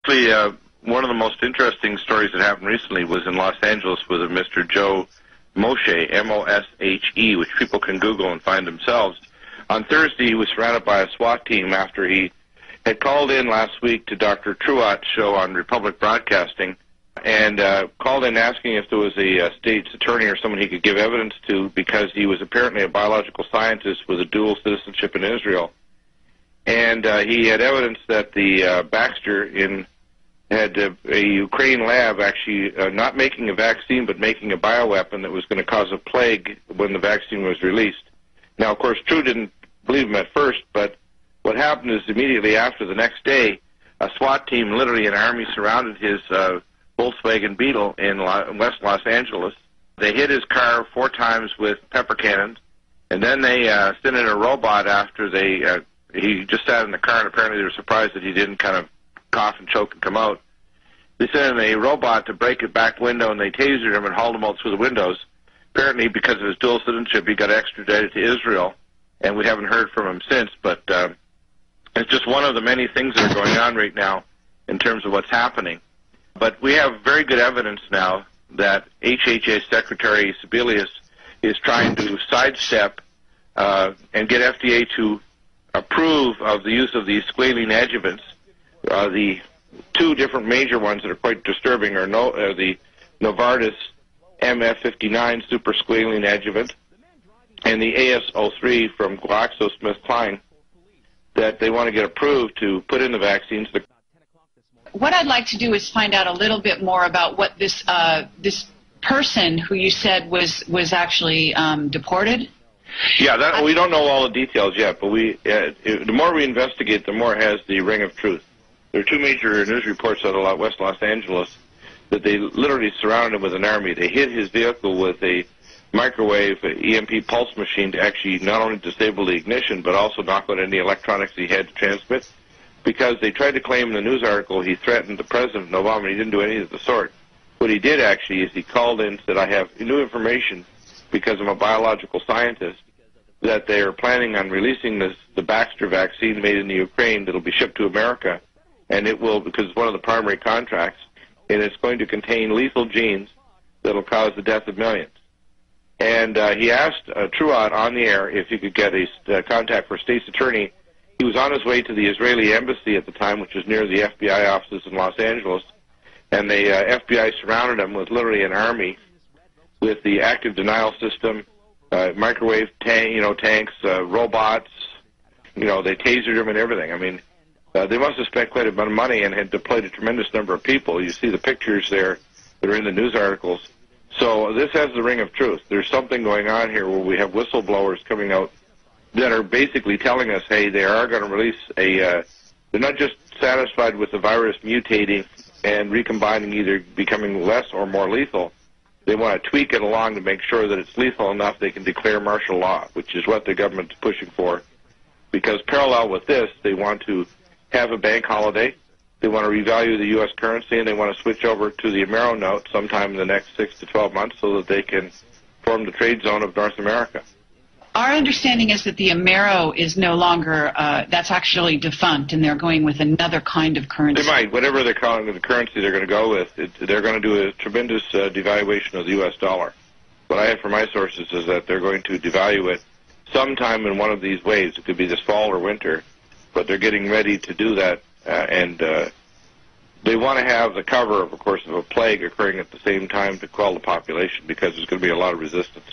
Actually, one of the most interesting stories that happened recently was in Los Angeles with a Mr. Joe Moshe, M-O-S-H-E, which people can Google and find themselves. On Thursday, he was surrounded by a SWAT team after he had called in last week to Dr. Truott's show on Republic Broadcasting and called in asking if there was a state's attorney or someone he could give evidence to, because he was apparently a biological scientist with a dual citizenship in Israel. And he had evidence that the Baxter had a Ukraine lab actually not making a vaccine but making a bioweapon that was going to cause a plague when the vaccine was released. Now, of course, True didn't believe him at first, but what happened is immediately after, the next day, a SWAT team, literally an army, surrounded his Volkswagen Beetle in West Los Angeles. They hit his car 4 times with pepper cannons, and then they sent in a robot after he just sat in the car, and apparently they were surprised that he didn't kind of cough and choke and come out. They sent in a robot to break a back window, and they tasered him and hauled him out through the windows. Apparently, because of his dual citizenship, he got extradited to Israel, and we haven't heard from him since. But it's just one of the many things that are going on right now in terms of what's happening. But we have very good evidence now that HHS Secretary Sebelius is trying to sidestep and get FDA to approve of the use of these squalene adjuvants. The 2 different major ones that are quite disturbing are the Novartis MF59 super squalene adjuvant and the AS03 from GlaxoSmithKline that they want to get approved to put in the vaccines. What I'd like to do is find out a little bit more about what this person who you said was actually deported. Yeah, we don't know all the details yet, but the more we investigate, the more it has the ring of truth. There are 2 major news reports out of West Los Angeles that they literally surrounded him with an army. They hit his vehicle with a microwave EMP pulse machine to actually not only disable the ignition, but also knock out any electronics he had to transmit, because they tried to claim in the news article he threatened the President Obama, and he didn't do anything of the sort. What he did actually is he called in and said, I have new information, because I'm a biological scientist, that they are planning on releasing the Baxter vaccine made in the Ukraine that will be shipped to America, and it will, because it's one of the primary contracts, and it's going to contain lethal genes that will cause the death of millions. And he asked Truott on the air if he could get a contact for a state's attorney. He was on his way to the Israeli embassy at the time, which is near the FBI offices in Los Angeles, and the FBI surrounded him with literally an army with the active denial system, microwave tanks, robots. They tasered him and everything. I mean, they must have spent quite a bit of money and had deployed a tremendous number of people. You see the pictures there that are in the news articles. So this has the ring of truth. There's something going on here where we have whistleblowers coming out that are basically telling us, hey, they are going to release they're not just satisfied with the virus mutating and recombining, either becoming less or more lethal. They want to tweak it along to make sure that it's lethal enough they can declare martial law, which is what the government is pushing for. Because parallel with this, they want to have a bank holiday, they want to revalue the U.S. currency, and they want to switch over to the Amero note sometime in the next 6 to 12 months so that they can form the trade zone of North America. Our understanding is that the Amero is no longer, that's actually defunct, and they're going with another kind of currency. They might. Whatever they're calling the currency they're going to go with, they're going to do a tremendous devaluation of the U.S. dollar. What I have from my sources is that they're going to devalue it sometime in one of these waves. It could be this fall or winter, but they're getting ready to do that, and they want to have the cover, of course, of a plague occurring at the same time to quell the population, because there's going to be a lot of resistance.